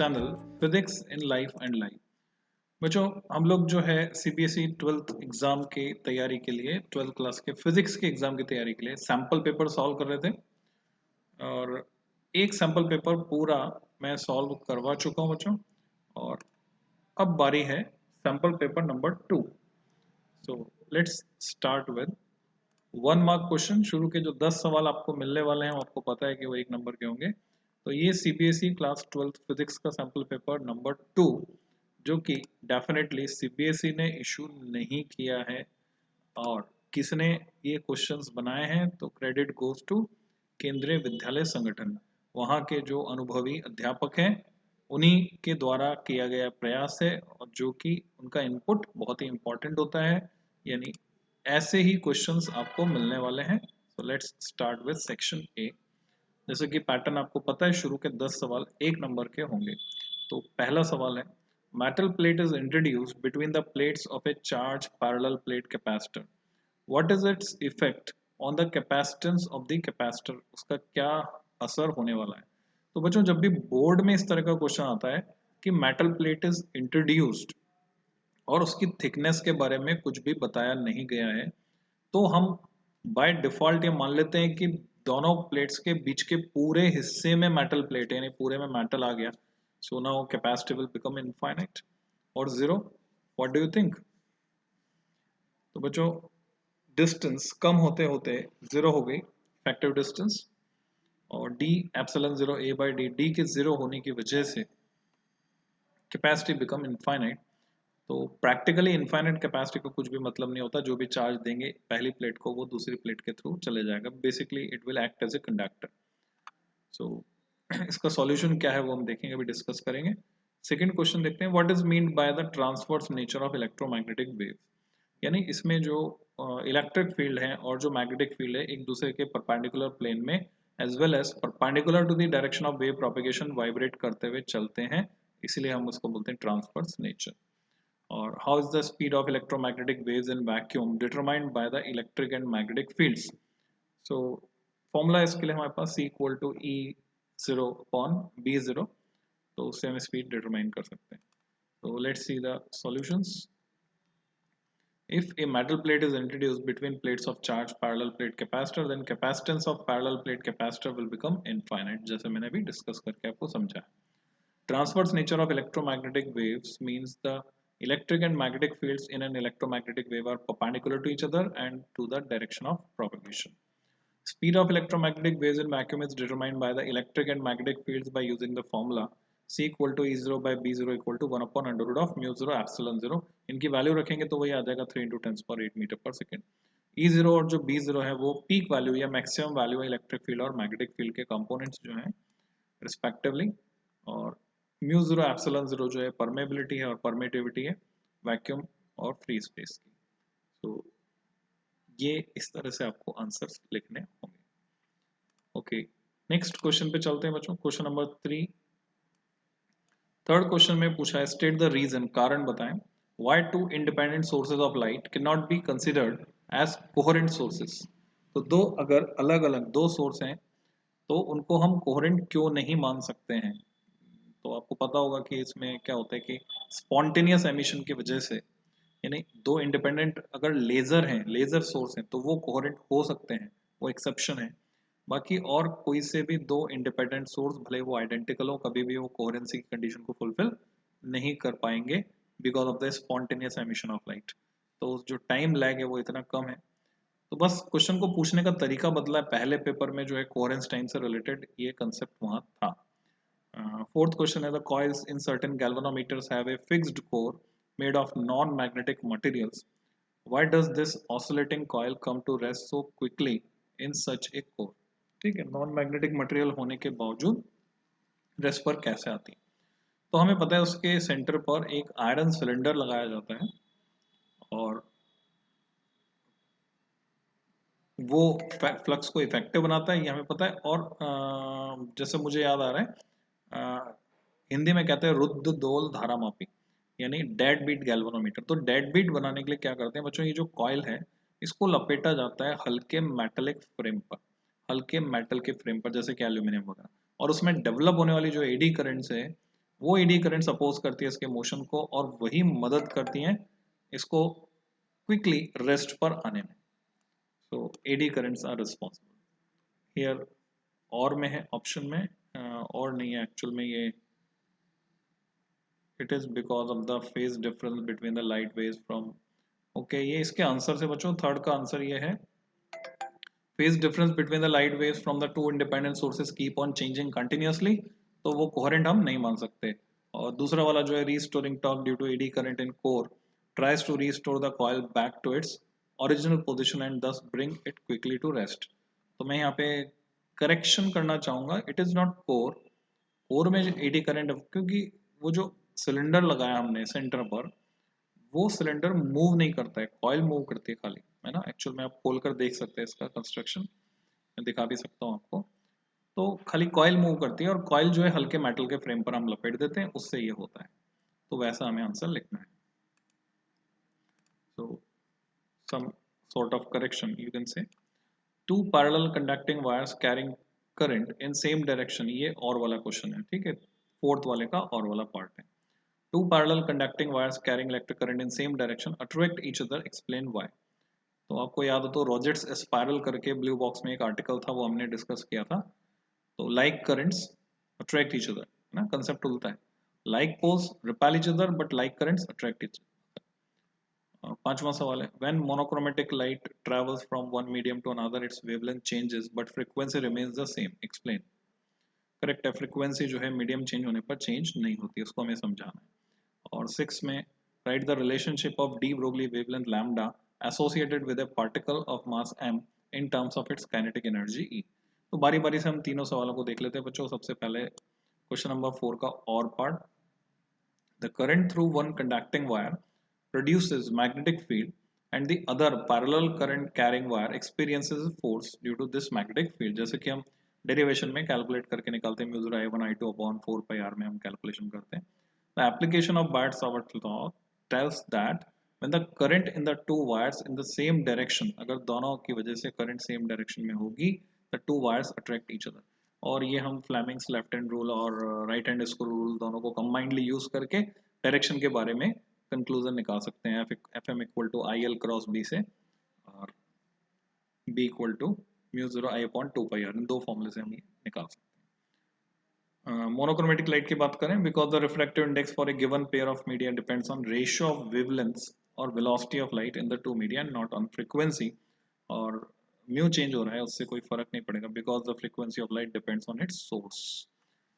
channel Physics in Life and Life। बच्चों हम लोग जो है सीबीएसई 12th एग्जाम की तैयारी के लिए 12th क्लास के फिजिक्स के एग्जाम की तैयारी के लिए सैंपल पेपर सॉल्व कर रहे थे और एक सैंपल पेपर पूरा मैं सॉल्व करवा चुका हूं बच्चों। और अब बारी है sample paper number 2। So let's start with 1 mark question. शुरू के जो 10 सवाल आपको मिलने वाले हैं आपको पता है कि वो 1 नंबर के होंगे। तो ये सीबीएसई क्लास 12th फिजिक्स का सैंपल पेपर नंबर 2 जो कि डेफिनेटली सीबीएसई ने इशू नहीं किया है और किसने ये क्वेश्चंस बनाए हैं तो क्रेडिट गोज टू केंद्रीय विद्यालय संगठन। वहाँ के जो अनुभवी अध्यापक हैं उन्हीं के द्वारा किया गया प्रयास है और जो कि उनका इनपुट बहुत ही इंपॉर्टेंट होता है। यानी ऐसे ही क्वेश्चंस आपको मिलने वाले हैं। So let's start with section A. जैसे कि पैटर्न आपको पता है, शुरू के 10 सवाल 1 नंबर के होंगे। तो पहला सवाल है, metal plate is introduced between the plates of A charge parallel plate capacitor. What is its effect on the capacitance of the capacitor. उसका क्या असर होने वाला है। तो बच्चों जब भी बोर्ड में इस तरह का क्वेश्चन आता है कि मेटल प्लेट इज इंट्रोड्यूस्ड और उसकी थिकनेस के बारे में कुछ भी बताया नहीं गया है तो हम बाय डिफॉल्ट ये मान लेते हैं कि दोनों प्लेट्स के बीच के पूरे हिस्से में मेटल प्लेट है, यानी पूरे में मेटल आ गया। So now capacity will become infinite और zero. What do you think. तो बच्चों डिस्टेंस कम होते होते जीरो हो गई, इफेक्टिव डिस्टेंस, और d epsilon zero a by d के जीरो होने की वजह से कैपेसिटी बिकम इनफाइनाइट। तो प्रैक्टिकली इनफाइनाइट कैपेसिटी को कुछ भी मतलब नहीं होता। जो भी चार्ज देंगे पहली प्लेट को वो दूसरी प्लेट के थ्रू चले जाएगा। Basically it will act as a conductor. So इसका सॉल्यूशन क्या है वो हम देखेंगे, अभी डिस्कस करेंगे। सेकंड क्वेश्चन देखते हैं, what is mean by the transverse nature of electromagnetic waves. यानी इसमें जो इलेक्ट्रिक फील्ड है और जो मैग्नेटिक फील्ड है एक दूसरे के परपेंडिकुलर प्लेन में as well as perpendicular to the direction of wave propagation vibrate करते हुए चलते हैं, इसलिए हम उसको बोलते हैं ट्रांसवर्स नेचर। और how is the speed of electromagnetic waves in vacuum determined by the electric and magnetic fields। so formula इसके लिए हमारे पास C equal to E zero upon B zero, तो उससे हम स्पीड डिटरमाइन कर सकते हैं। तो let's see the solutions. if a metal plate is introduced between plates of charged parallel plate capacitor then capacitance of parallel plate capacitor will become infinite, जैसे मैंने अभी डिस्कस करके आपको समझाया। Transverse nature of electromagnetic waves means the electric and magnetic fields in an electromagnetic wave are perpendicular to each other and to the direction of propagation. Speed of electromagnetic waves in vacuum is determined by the electric and magnetic fields by using the formula C equal to E0 by B0 equal to 1 upon under root of mu 0 epsilon 0। इनकी value रखेंगे तो वही आ जाएगा 3 into 10 power 8 metre पर second. E0 और जो B0 है वो पीक वैल्यू या मैक्सिमम वैल्यू है इलेक्ट्रिक फील्ड और मैग्नेटिक फील्ड के कंपोनेंट्स जो हैं रिस्पेक्टिवली। और म्यू जीरो एप्सिलॉन जीरो जो है परमेबिलिटी है और परमिटिविटी है वैक्यूम और फ्री स्पेस की। तो ये इस तरह से आपको आंसर्स लिखने होंगे। ओके, नेक्स्ट क्वेश्चन पे चलते हैं बच्चों। क्वेश्चन नंबर 3, थर्ड क्वेश्चन में पूछा है, स्टेट द रीजन, कारण बताएं, why two independent sources of light can not be considered as coherent sources. तो दो अगर अलग अलग दो सोर्स हैं तो उनको हम कोहेरेंट क्यों नहीं मान सकते हैं। तो आपको पता होगा कि इसमें क्या होता है कि स्पॉन्टेनियस एमिशन की वजह से, यानी दो इंडिपेंडेंट अगर लेजर हैं, लेजर सोर्स हैं, तो वो कोहेरेंट हो सकते हैं, वो एक्सेप्शन है। बाकी और कोई से भी दो इंडिपेंडेंट सोर्स भले वो आइडेंटिकल हो, कभी भी वो कोहेरेंसी की कंडीशन को फुलफिल नहीं कर पाएंगे because of the spontaneous emission of light. तो जो टाइम लैग है वो इतना कम है। तो बस क्वेश्चन को पूछने का तरीका बदला है। पहले पेपर में जो है कोहेरेंस टाइम से रिलेटेड ये कंसेप्ट वहां था। Fourth question is, the coils in certain galvanometers have a fixed core made of non-magnetic materials. Why does this oscillating coil come to rest so quickly in such a core। ठीक है, non magnetic material होने के बावजूद rest पर कैसे आती है। तो हमें पता है उसके सेंटर पर एक आयरन सिलेंडर लगाया जाता है और वो फ्लक्स को इफेक्टिव बनाता है, ये हमें पता है। और जैसे मुझे याद आ रहा है हिंदी में कहते हैं रुद्ध दोल धारामापी, यानी डेड बीट गैल्वेनोमीटर। तो डेड बीट बनाने के लिए क्या करते हैं बच्चों, ये जो कॉइल है इसको लपेटा जाता है हल्के मेटलिक फ्रेम पर, हल्के मेटल के फ्रेम पर, जैसे कि एल्यूमिनियम वगैरह। और उसमें डेवलप होने वाली जो एडी करंट्स है वो एडी करंट सपोज करती है इसके मोशन को और वही मदद करती है इसको क्विकली रेस्ट पर आने में। So eddy currents are responsible here. और में है ऑप्शन में, और नहीं है एक्चुअल में, ये it is because of the phase difference between the light waves from. Okay, ये इसके आंसर से बच्चों थर्ड का आंसर ये है, phase difference between the light waves from the two independent sources keep on changing continuously, तो वो coherent हम नहीं मान सकते। और दूसरा वाला जो है restoring torque due to eddy current in core tries to restore the coil back to its original position and thus bring it quickly to rest। तो मैं यहाँ पे करेक्शन करना चाहूंगा, it is not core. Core में eddy current, क्योंकि वो जो सिलेंडर लगाया हमने सेंटर पर, वो सिलेंडर मूव नहीं करता है, कॉइल मूव करती है खाली, है ना। एक्चुअल में आप खोल कर देख सकते हैं इसका कंस्ट्रक्शन, मैं दिखा भी सकता हूँ आपको। तो खाली कॉइल मूव करती है और कॉइल जो है हल्के मेटल के फ्रेम पर हम लपेट देते हैं, उससे ये होता है। तो वैसा हमें आंसर लिखना है। So some sort of correction you can say, two parallel conducting wires carrying current in same direction, ये और वाला क्वेश्चन है, ठीक है, फोर्थ वाले का और वाला पार्ट है। Two parallel conducting wires carrying electric current in same direction attract each other, explain why। तो आपको याद हो तो रॉजेट्स स्पाइरल करके ब्लू बॉक्स में एक आर्टिकल था, वो हमने डिस्कस किया था। तो like currents attract each other, ना कंसेप्ट उल्टा है, like poles repel each other but like currents attract each. पांचवा सवाल है, when monochromatic light travels from one medium to another its wavelength changes but frequency remains the same, explain. Correct है, frequency जो है medium change होने पर change नहीं होती, उसको हमें समझाना है। और सिक्स में, right the relationship of de Broglie wavelength lambda associated with a particle of mass m in terms of its kinetic energy E। तो बारी बारी से हम तीनों सवालों को देख लेते हैं बच्चों। सबसे पहले क्वेश्चन नंबर 4 का और part, the current through one conducting wire produces magnetic field and the other parallel current carrying wire experiences force due to this magnetic field। जैसे कि हम डेरिवेशन में कैलकुलेट करके निकालते हैं, म्यू 0 I1 I2 अपॉन 4 पाई r में हम calculation करते हैं। The application of Barrett-Savart law tells that when the current in the two wires in the same direction, अगर दोनों की वजह से करंट सेम डायरेक्शन में होगी, the two wires attract each other। और ये हम फ्लेमिंग्स लेफ्ट हैंड रूल और राइट हैंड स्क्रू रूल दोनों को कंबाइंडली यूज करके डायरेक्शन के बारे में कंक्लूजन निकाल सकते हैं। F M equal to I L cross B से, और B equal to mu 0 I upon 2 pi R, इन दो फॉर्मूले से हम ये निकाल सकते हैं। मोनोक्रोमेटिक लाइट की बात करें, because the refractive index for a given pair of media depends on ratio of wavelengths और velocity of light in the two media, not on frequency. और म्यू चेंज हो रहा है उससे कोई फर्क नहीं पड़ेगा, because the frequency of light depends on its source.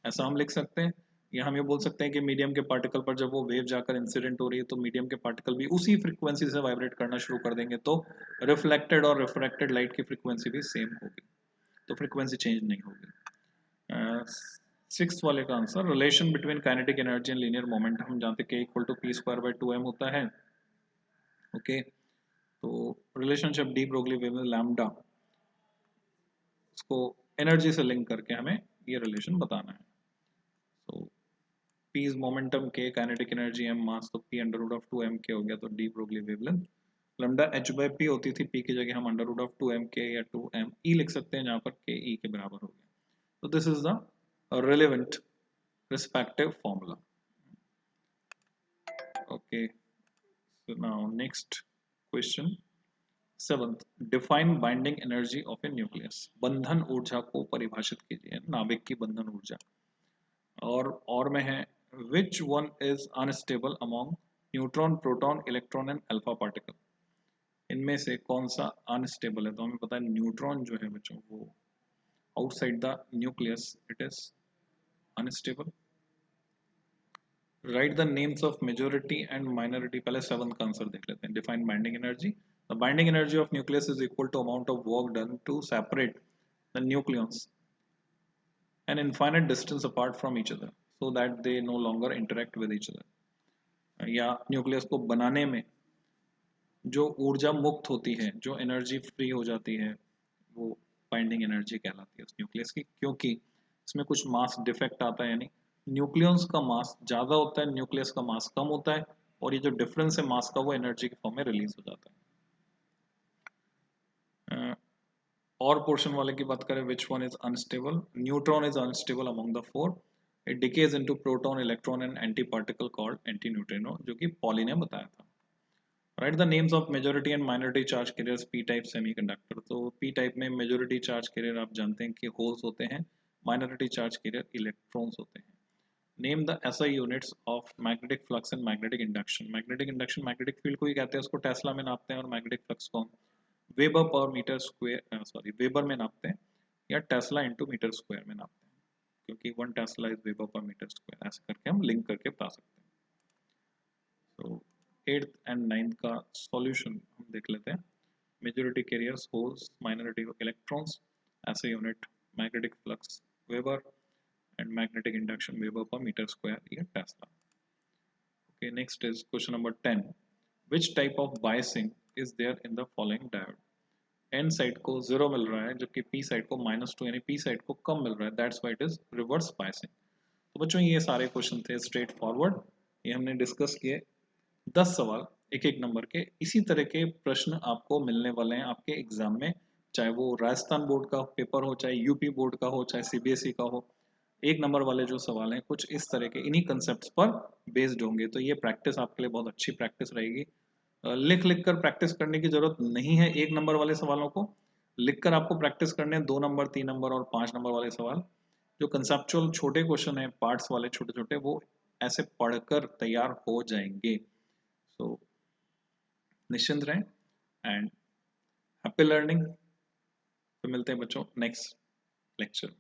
ऐसा हम लिख सकते हैं। या हम ये बोल सकते हैं कि मीडियम के पार्टिकल पर जब वो वेव जाकर इंसिडेंट हो रही है तो मीडियम के पार्टिकल भी उसी फ्रीक्वेंसी से वाइब्रेट करना शुरू कर देंगे, तो रिफ्लेक्टेड और रिफ्रैक्टेड लाइट की फ्रीक्वेंसी भी सेम होगी, तो फ्रीक्वेंसी चेंज नहीं होगी। सिक्स्थ वाले का answer, relation between kinetic energy and linear momentum, हम जानते हैं K equal to p square by 2m होता है। ओके, तो रिलेशनशिप डी ब्रोगली वेव में लैम्डा, उसको एनर्जी से लिंक करके हमें ये रिलेशन बताना है। तो P is momentum, K kinetic energy, M mass, तो P under root of 2m k हो गया, तो D Broglie wavelength. Lambda h by p होती थी, P की जगह हम under root of 2m k या 2m e लिख सकते हैं, जहाँ पर k e के बराबर हो गया। तो this is the relevant respective formula. Okay, so now next question, seventh, define binding energy of A nucleus, बंधन ऊर्जा को परिभाषित कीजिए, नाभिक की बंधन ऊर्जा। और में है, which one is unstable among neutron, proton, electron and alpha particle, इनमें से कौन सा अनस्टेबल है। तो हमें पता है न्यूट्रॉन जो है बच्चों वो outside the nucleus it is unstable. Write the names of majority and minority, पहले सेवन का आंसर देख लेते हैं। Define binding energy, the binding energy of nucleus is equal to amount of work done to separate the nucleons an infinite distance apart from each other so that they no longer interact with each other। या nucleus को बनाने में जो ऊर्जा मुक्त होती है, जो एनर्जी फ्री हो जाती है, वो बाइंडिंग एनर्जी कहलाती है उस न्यूक्लियस की, क्योंकि इसमें कुछ मास डिफेक्ट आता है, यानी न्यूक्लियस का मास ज़्यादा होता है, न्यूक्लियस का मास कम होता है, और ये जो डिफरेंस है मास का वो एनर्जी के फॉर्म में रिलीज हो जाता है। और पोर्शन वाले की बात करें, which one is unstable, neutron is unstable among the four, it decays into proton, electron and anti particle called anti neutrino, जो कि पॉली ने बताया था। Right the names of majority and minority charge carriers P type semiconductor. तो P type में majority charge carrier आप जानते हैं कि होल्स होते हैं, माइनॉरिटी चार्ज कैरियर इलेक्ट्रॉन्स होते हैं। Name the SI units of magnetic flux and magnetic induction. Magnetic induction magnetic field को ही कहते हैं, उसको टेस्ला में नापते हैं, और मैग्नेटिक फ्लक्स को हम weber per metre square sorry weber में नापते हैं, या टेस्ला इंटू मीटर स्क्वायर में नापते हैं, क्योंकि 1 tesla is weber per metre square, ऐसे करके हम लिंक करके बता सकते हैं। तो 8th एंड 9th का सॉल्यूशन हम देख लेते हैं। Majority carriers holes, minority electrons, ऐसे unit magnetic flux weber and magnetic induction weber per metre square, या tesla. Okay, next is question number 10. Which type of biasing is there in the following diode? N side को 0 मिल रहा है, जबकि P side को -2, यानी P side को कम मिल रहा है, that's why it is reverse biasing. तो बच्चों ये सारे क्वेश्चन थे स्ट्रेट फॉरवर्ड, ये हमने डिस्कस किए 10 सवाल एक एक नंबर के। इसी तरह के प्रश्न आपको मिलने वाले हैं आपके एग्जाम में, चाहे वो राजस्थान बोर्ड का पेपर हो, चाहे यूपी बोर्ड का हो, चाहे सीबीएसई का हो। एक नंबर वाले जो सवाल हैं कुछ इस तरह के इन्हीं कंसेप्ट पर बेस्ड होंगे, तो ये प्रैक्टिस आपके लिए बहुत अच्छी प्रैक्टिस रहेगी। लिख लिख कर प्रैक्टिस करने की जरूरत नहीं है, एक नंबर वाले सवालों को लिखकर आपको प्रैक्टिस करने हैं 2 नंबर, 3 नंबर और 5 नंबर वाले सवाल। जो कंसेप्चुअल छोटे क्वेश्चन है, पार्ट्स वाले छोटे छोटे, वो ऐसे पढ़कर तैयार हो जाएंगे। सो निश्चिंत रहें एंड हैप्पी लर्निंग। तो मिलते हैं बच्चों नेक्स्ट लेक्चर।